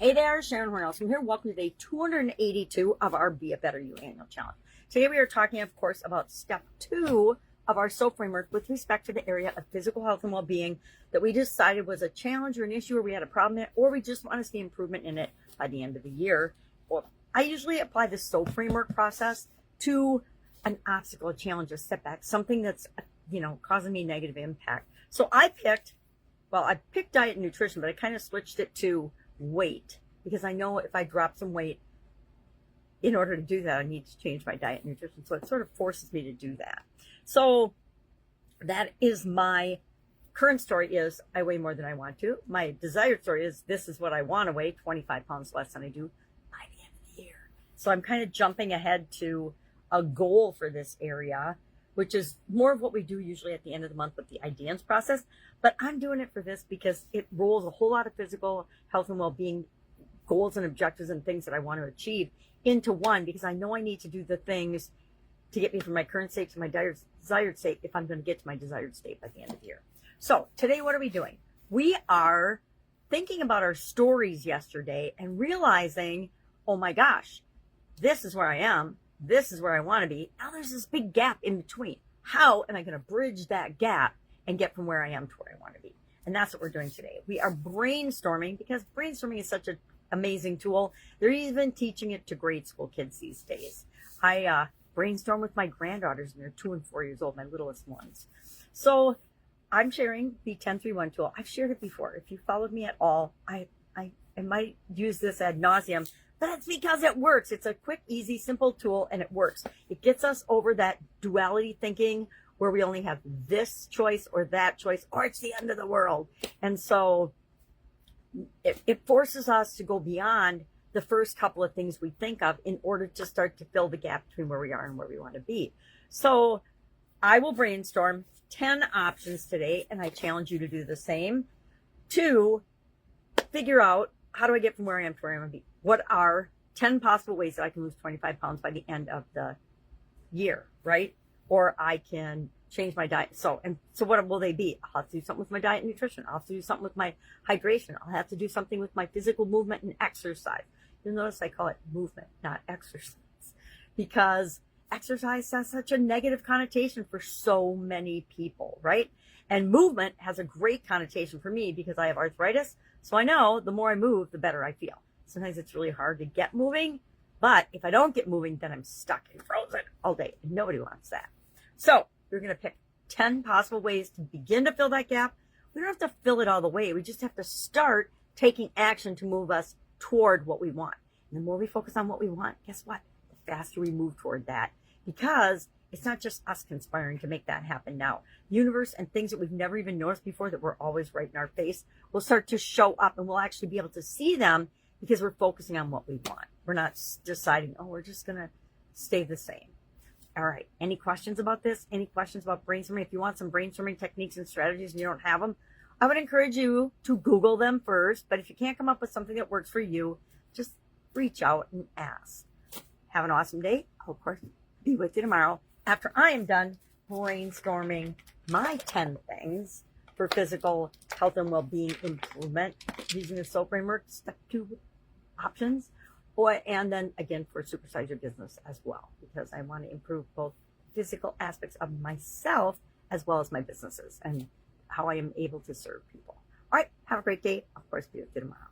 Hey there, Sharon Horne-Ellstrom here. Welcome to day 282 of our Be a Better You annual challenge. Today we are talking, of course, about step 2 of our SOAP framework with respect to the area of physical health and well-being that we decided was a challenge or an issue or we had a problem in it, or we just want to see improvement in it by the end of the year. Well, I usually apply the SOAP framework process to an obstacle, a challenge, a setback, something that's, causing me negative impact. So I picked diet and nutrition, but I kind of switched it to weight, because I know if I drop some weight, in order to do that, I need to change my diet and nutrition. So it sort of forces me to do that. So that is my current story is I weigh more than I want to. My desired story is this is what I want to weigh, 25 pounds less than I do by the end of the year. So I'm kind of jumping ahead to a goal for this area, which is more of what we do usually at the end of the month with the ideas process. But I'm doing it for this because it rolls a whole lot of physical health and well-being goals and objectives and things that I want to achieve into one, because I know I need to do the things to get me from my current state to my desired state if I'm going to get to my desired state by the end of the year. So today, what are we doing? We are thinking about our stories yesterday and realizing, oh my gosh, this is where I am. This is where I want to be. Now there's this big gap in between. How am I going to bridge that gap and get from where I am to where I want to be? And that's what we're doing today. We are brainstorming, because brainstorming is such an amazing tool. They're even teaching it to grade school kids these days. I brainstorm with my granddaughters, and they're 2 and 4 years old, my littlest ones. So I'm sharing the 1031 tool. I've shared it before. If you followed me at all, I might use this ad nauseum, but that's because it works. It's a quick, easy, simple tool, and it works. It gets us over that duality thinking where we only have this choice or that choice, or it's the end of the world. And so it forces us to go beyond the first couple of things we think of in order to start to fill the gap between where we are and where we want to be. So I will brainstorm 10 options today, and I challenge you to do the same, to figure out, how do I get from where I am to where I want to be? What are 10 possible ways that I can lose 25 pounds by the end of the year, right? Or I can change my diet. So what will they be? I'll have to do something with my diet and nutrition. I'll have to do something with my hydration. I'll have to do something with my physical movement and exercise. You'll notice I call it movement, not exercise, because exercise has such a negative connotation for so many people, right? And movement has a great connotation for me because I have arthritis. So I know the more I move, the better I feel. Sometimes it's really hard to get moving, but if I don't get moving, then I'm stuck and frozen all day. And nobody wants that. So we're going to pick 10 possible ways to begin to fill that gap. We don't have to fill it all the way. We just have to start taking action to move us toward what we want. And the more we focus on what we want, guess what? The faster we move toward that, because it's not just us conspiring to make that happen now. The universe and things that we've never even noticed before that were always right in our face will start to show up, and we'll actually be able to see them because we're focusing on what we want. We're not deciding, oh, we're just going to stay the same. All right. Any questions about this? Any questions about brainstorming? If you want some brainstorming techniques and strategies and you don't have them, I would encourage you to Google them first. But if you can't come up with something that works for you, just reach out and ask. Have an awesome day. I'll, of course, be with you tomorrow after I am done brainstorming my 10 things for physical health and well-being improvement using the SOAP framework, step 2 options. And then again for Supersize Your Business as well, because I want to improve both physical aspects of myself as well as my businesses and how I am able to serve people. All right, have a great day. Of course, be with you tomorrow.